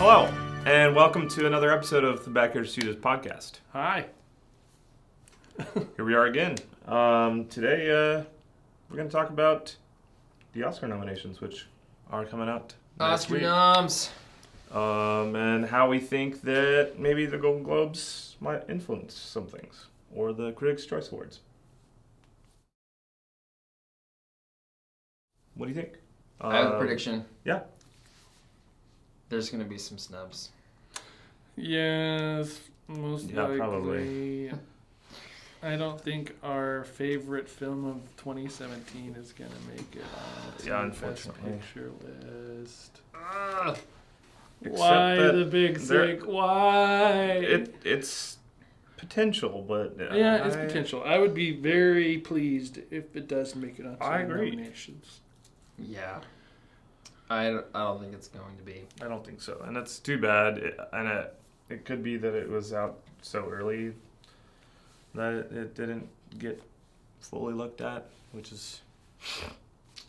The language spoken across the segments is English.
Hello, and welcome to another episode of the Backyard Studios podcast. Hi. Here we are again. Today, we're going to talk about the Oscar nominations, which are coming out next Oscar week. noms. And how we think that maybe the Golden Globes might influence some things, or the Critics' Choice Awards. What do you think? I have a prediction. Yeah. There's going to be some snubs. Yes, most likely. Probably. I don't think our favorite film of 2017 is going to make it on the Unfortunately. Best Picture list. Except Why that the big sick? Why? It's potential, but yeah, it's potential. I would be very pleased if it does make it on I the agree. nominations. Yeah. I don't think it's going to be. I don't think so, and that's too bad. It could be that it was out so early that it didn't get fully looked at, which is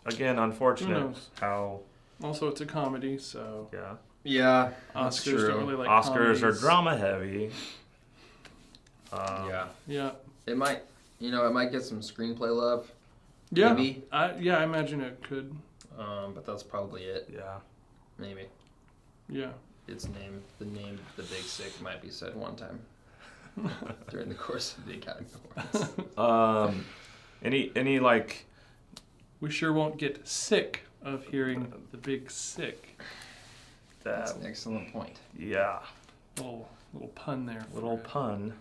again Who unfortunate. knows? How Also, it's a comedy, so yeah, Yeah, that's Oscars true. don't really like Oscars comedies. are drama heavy. Yeah. Yeah. It might get some screenplay love. Yeah. Maybe. I imagine it could. But that's probably it. Yeah. Maybe. Yeah. The name The Big Sick might be said one time during the course of the Academy Awards. Any like We sure won't get sick of hearing the big sick. That's that? an excellent point. Yeah. Little pun there. for Little it. pun.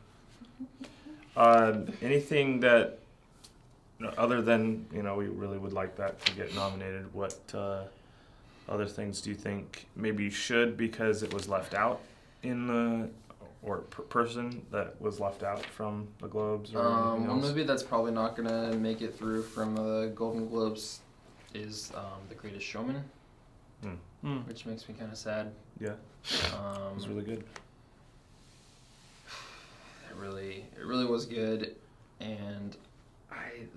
Anything that, other than, we really would like that to get nominated, what other things do you think maybe should, because it was left out in the, or person that was left out from the Globes or anything One else? movie that's probably not going to make it through from the Golden Globes is The Greatest Showman, which makes me kind of sad. Yeah, it was really good. It really was good, and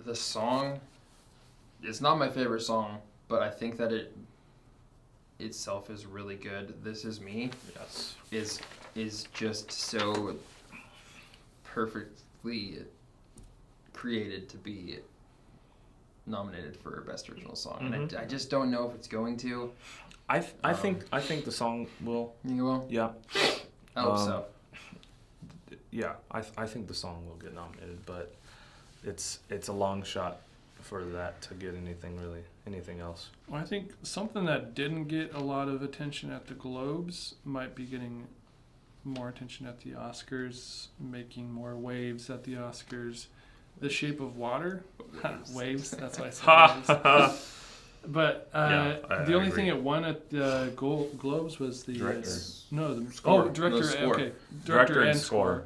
the song, it's not my favorite song, but I think that it itself is really good. This Is Me Yes. is just so perfectly created to be nominated for Best Original Song, and I just don't know if it's going to. I think the song will. You will? Yeah. I hope so. Yeah, I think the song will get nominated, but it's a long shot for that to get anything else. Well, I think something that didn't get a lot of attention at the Globes might be getting more attention at the Oscars, making more waves at the Oscars. The Shape of Water. Waves, that's why I said waves. But I the only agree. thing it won at the Globes was the Director. Score. director. No, score. Okay, Director and score.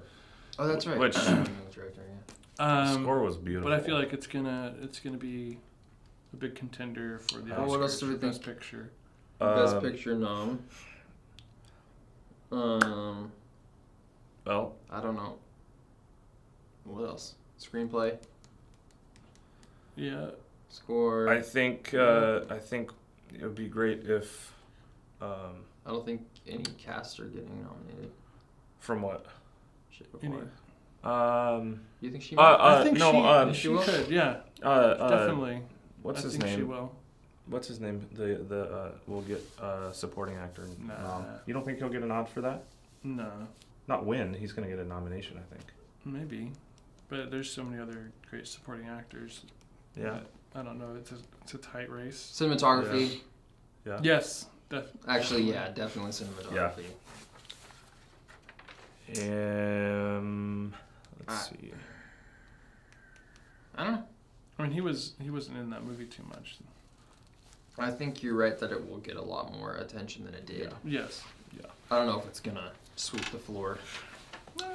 Oh, that's right. Which- Director, yeah. The score was beautiful. But I feel like it's gonna be a big contender for the Oscars. What else do we for think? Best Picture. Best Picture nom. Well, I don't know. What else? Screenplay, Yeah. score. I think it would be great if I don't think any casts are getting nominated. from what? Shape of Any- Water. You think she might? I think she she will? could. Yeah, definitely. What's I his think name? She will. What's his name? The will get supporting actor. Nah. You don't think he'll get a nod for that? No, Not win. He's gonna get a nomination, I think. maybe. But there's so many other great supporting actors. Yeah. I don't know. It's a tight race. Cinematography. Yeah. Yes. Actually, yeah, definitely cinematography. Let's see. I don't know. I mean, he wasn't in that movie too much. I think you're right that it will get a lot more attention than it did. Yeah. Yes. I don't know if it's gonna sweep the floor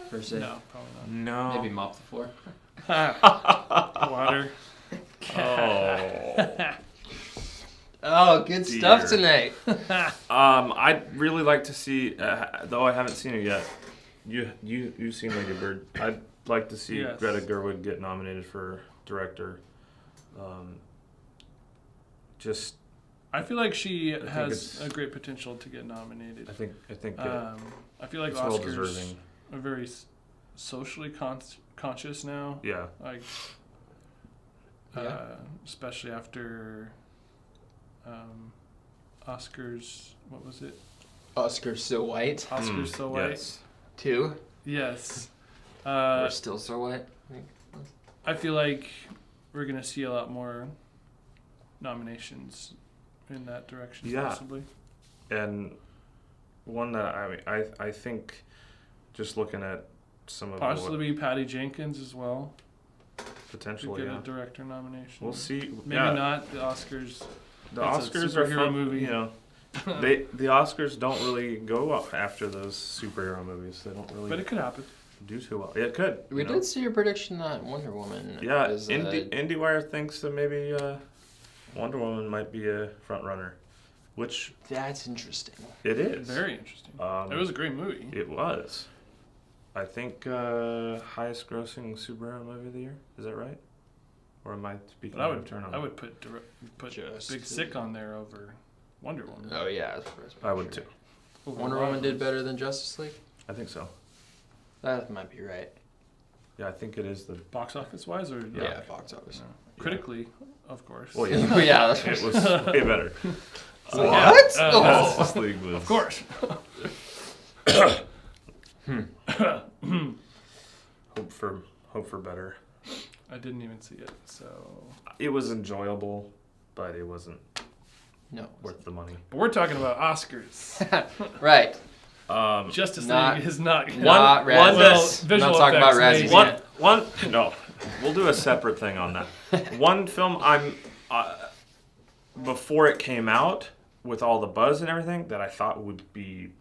per se. No, probably not. No. Maybe mop the floor. Water. Oh. Oh, good stuff Dear. tonight. I'd really like to see, though I haven't seen it yet. You've seen Lady Bird. I'd like to see Yes. Greta Gerwig get nominated for director. I feel like she think has it's- a great potential to get nominated. I think I feel like it's well Oscars deserving. are very socially conscious now. Yeah. Like, Yeah. especially after Oscars. What was it? Oscar So White. Oscars So White. Yes. 2. Yes. Or still So White. I feel like we're gonna see a lot more nominations in that direction, Yeah. possibly. And one that I think, just looking at some of Possibly Patty Jenkins as well. what To potential, get yeah. a director nomination. We'll see. Maybe yeah. not the Oscars. The It's a Oscars are superhero fun, movie. You know, the Oscars don't really go up after those superhero movies. They don't really But it could happen. do too well. It could. We you know? did see your prediction that Wonder Woman Yeah, is IndieWire thinks that maybe Wonder Woman might be a front runner, which that's interesting. it is. Very interesting. Um, It was a great movie. It was. I think highest grossing superhero movie of the year. Is that right? Or am I speaking But I out would of turn on? I would put Just- Big Sick on there over Wonder Woman. Oh yeah, I would too. Over Wonder Rock Woman did was- better than Justice League. I think so. That might be right. Yeah, I think it is the. Box office wise, or Yeah, box office. no? Critically, of course. Well, yeah, Yeah, that's it was way better. So, yeah, What? uh, Justice League was. Of course. Hope for better. I didn't even see it, so. It was enjoyable, but it wasn't No. worth the money. But we're talking about Oscars. Right. Justice Not- League is not. Not one Razzies. well, that's- I'm visual not talking about effects, Razzies maybe. yet. One, no, we'll do a separate thing on that. One film before it came out, with all the buzz and everything, that I thought would be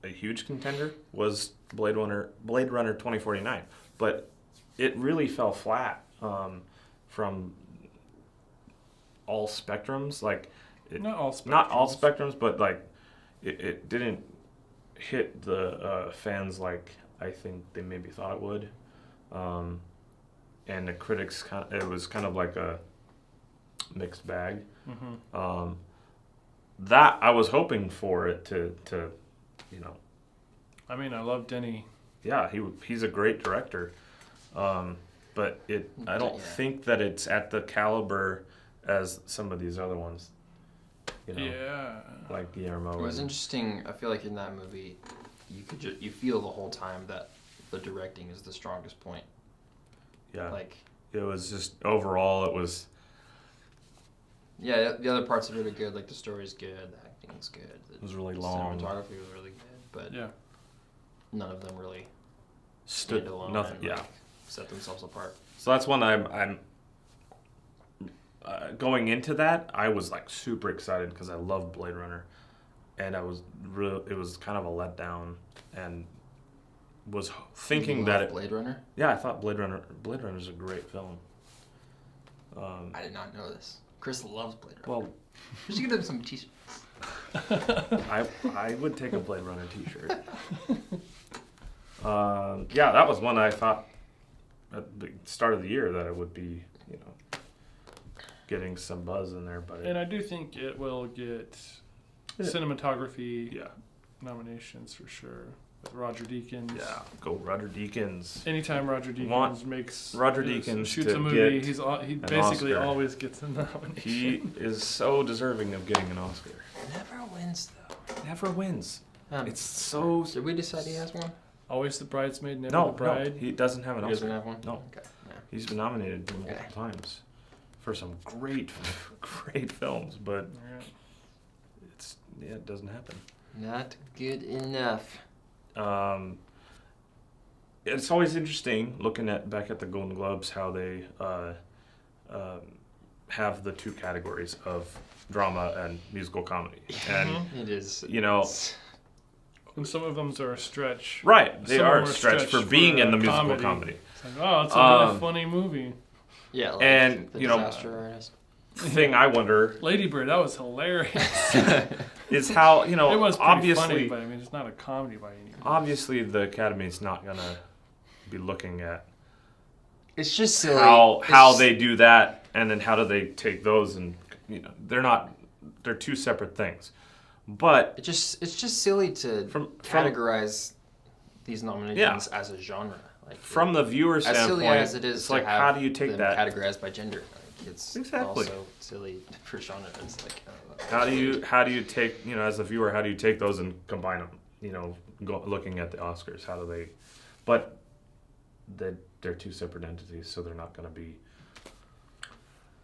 a huge contender was Blade Runner 2049. But it really fell flat from all spectrums. Like, Not all spectrums. not all spectrums, but like it didn't hit the fans like I think they maybe thought it would. And the critics, it was kind of like a mixed bag. Mm-hmm. That I was hoping for it to you know, I mean, I love Denny. yeah, he's a great director, but I don't Yeah. think that it's at the caliber as some of these other ones. You know, Yeah. like Guillermo. It was and- interesting. I feel like in that movie, you feel the whole time that the directing is the strongest point. Yeah, Like, it was just overall it was. yeah, the other parts of it are good. Like the story's good, the acting's good, It was really the long. cinematography was really good, but Yeah. none of them really Stood stand alone nothing. and Yeah. like, set themselves apart. So that's when I'm going into that. I was like super excited because I love Blade Runner, and it was kind of a letdown, and was thinking You that love it. Blade Runner. Yeah, I thought Blade Runner is a great film. I did not know this. Chris loves Blade Runner. Well, We should get him some t-shirts. I would take a Blade Runner T-shirt. Yeah, that was one I thought at the start of the year that it would be, you know, getting some buzz in there, but And I do think it will get cinematography yeah, nominations for sure. With Roger Deakins. yeah, go Roger Deakins. Anytime Roger Deakins Want makes Roger is- Deakins shoots to a movie, get he an basically Oscar. always gets a nomination. He is so deserving of getting an Oscar. Never wins though. Never wins. It's It's so Did we decide he has one? Always the bridesmaid, never no, the bride. no, he doesn't have an He doesn't Oscar. have one. No. Okay. Yeah. He's been nominated multiple Okay. times for some great films, but Yeah. it doesn't happen. Not good enough. It's always interesting looking back at the Golden Globes how they have the two categories of drama and musical comedy, and It is. you know, And some of them are a stretch. right? They Some are of a them stretch for being in the musical comedy. It's like, oh, it's a really Um, funny movie. Yeah. Like And, the you know- Disaster Artist. Thing I wonder Lady Bird, that was hilarious. is how, you know, It was pretty obviously, funny, but I mean, it's not a comedy by any means. obviously the Academy's not gonna be looking at It's just silly. how It's- they do that, and then how do they take those, and you know, they're not they're two separate things. But it's just silly to categorize these nominations as a genre. Like from the viewer as standpoint, silly as it is it's to like have how do you take them that? categorized by gender? Like, it's Exactly. also silly for genre. It's like How do you take, as a viewer, how do you take those and combine them? Looking at the Oscars, how do they? But they're two separate entities, so they're not going to be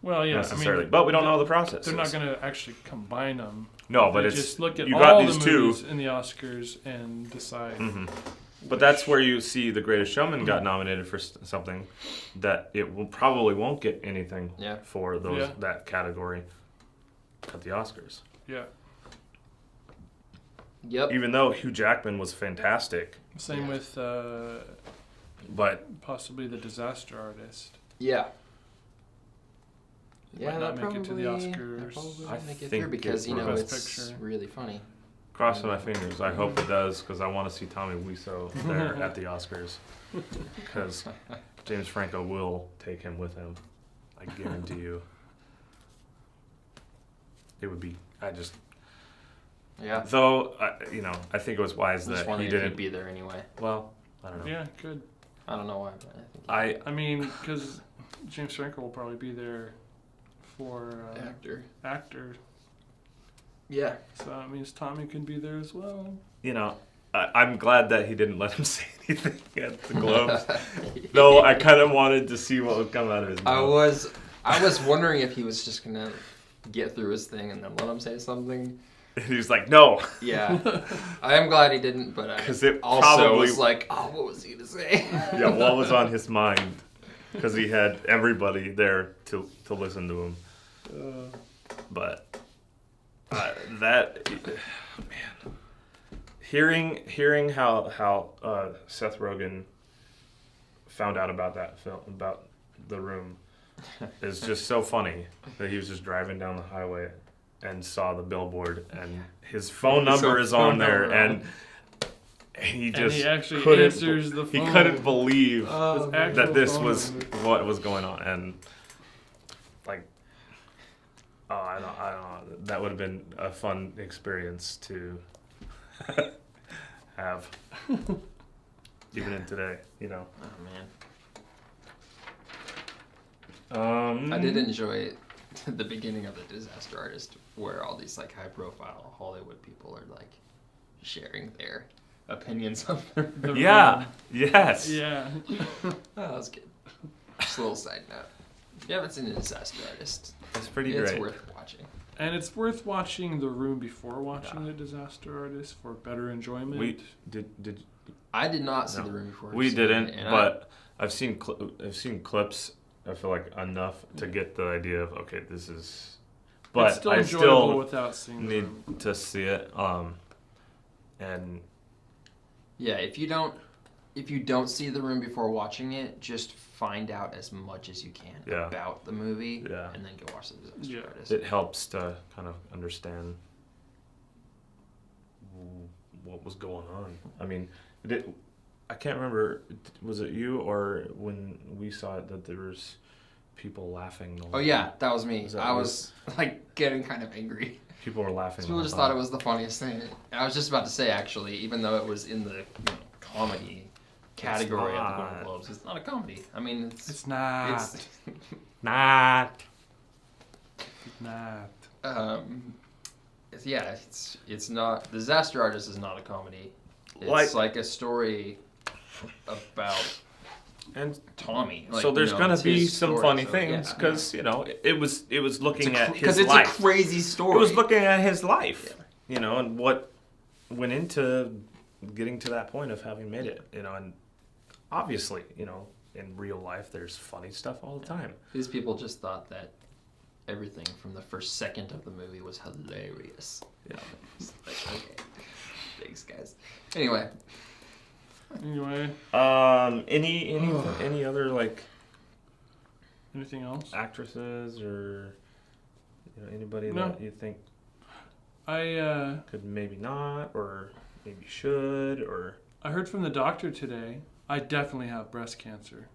Well, yeah, necessarily. But we don't know the process. They're not going to actually combine them. No, but they it's just look at you all got the these movies two. in the Oscars and decide. Mm-hmm. But that's where you see The Greatest Showman got nominated for something that it probably won't get anything for that category at the Oscars. Yeah. Yep. Even though Hugh Jackman was fantastic. Same with but possibly The Disaster Artist. Yeah. Might not make it to the Oscars. I make it through because it's really funny. Crossing my fingers. I hope it does because I want to see Tommy Wiseau there at the Oscars because James Franco will take him with him. I guarantee you. It would be. Yeah. Though I think it was wise that he If didn't he'd be there anyway. Well, I don't know. Yeah, good. I don't know why, but I think. I mean, because James Franco will probably be there for actor. Yeah. So that means Tommy can be there as well. I'm glad that he didn't let him say anything at the Globes. Though I kind of wanted to see what would come out of his mouth. I was wondering if he was just gonna get through his thing and then let him say something. And he was like, no. Yeah. I am glad he didn't, but Because it also probably was like, oh, what was he gonna say? Yeah, what was on his mind? Because he had everybody there to listen to him. But man, hearing how Seth Rogen found out about that film, about The Room, is just so funny that he was just driving down the highway and saw the billboard and his phone number is on there and he actually couldn't, answers the phone. He couldn't believe that this was what was going on, and I don't know. That would have been a fun experience to have, even in today, Oh man. I did enjoy the beginning of The Disaster Artist, where all these high-profile Hollywood people are sharing their opinions of the room. Yes. Yeah. Oh, that was good. Just a little side note. If you haven't seen The Disaster Artist, it's pretty great. It's worth watching. And it's worth watching The Room before watching The Disaster Artist for better enjoyment. I did not see The Room before. We didn't, but I've seen clips. I feel like enough to get the idea of this is. But it's still I enjoyable still without seeing need to see it. And yeah, if you don't see The Room before watching it, just find out as much as you can about the movie, and then go watch The Disaster Artist. It helps to kind of understand what was going on. I mean, I can't remember. Was it you or when we saw it that there was people laughing? Oh yeah, that was me. I was getting kind of angry. People were laughing. People just thought it was the funniest thing. I was just about to say, actually, even though it was in the comedy category of the Golden Globes, it's not a comedy. I mean, it's not. It's not. It's not. The Disaster Artist is not a comedy. It's like a story about Tommy. So there's gonna be some funny things because it was looking at his life. Because it's a crazy story. It was looking at his life, and what went into getting to that point of having made it, and obviously, in real life there's funny stuff all the time. These people just thought that everything from the first second of the movie was hilarious. Yeah. Okay. Thanks, guys. Anyway. Any other anything else? Actresses or anybody that you think could maybe not or maybe should or I heard from the doctor today. I definitely have breast cancer.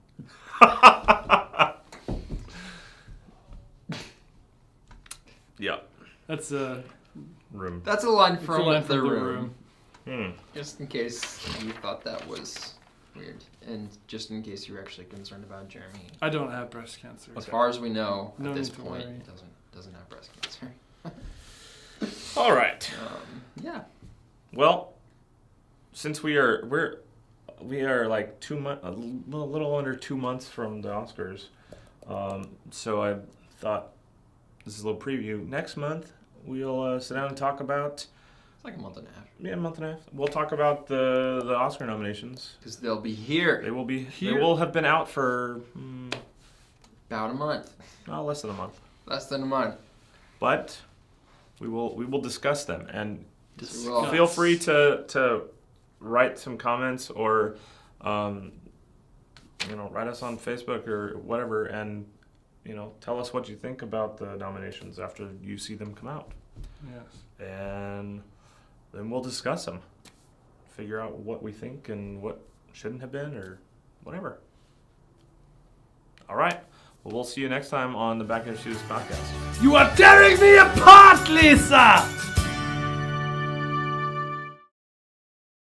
Yeah. That's a Room. That's a line it's a from, line the, from room. Just Just in case you thought that was weird. And just in case you're actually concerned about Jeremy. I don't have breast cancer. As far as we know, No at this need to point, worry. he doesn't have breast cancer. All right. Yeah. Well, since we are like a little under 2 months from the Oscars, so I thought this is a little preview. Next month we'll sit down and talk about. It's like a month and a half. Yeah, a month and a half. We'll talk about the Oscar nominations. Because they'll be here. They will be. Here. They will have been out for About a month. less than a month. Less than a month. But we will discuss them, and Yes, we will. feel free to write some comments or write us on Facebook or whatever, and tell us what you think about the nominations after you see them come out, Yes. and then we'll discuss them, figure out what we think and what shouldn't have been or whatever. All right. Well, we'll see you next time on the Back End Shoes podcast. You are tearing me apart, Lisa!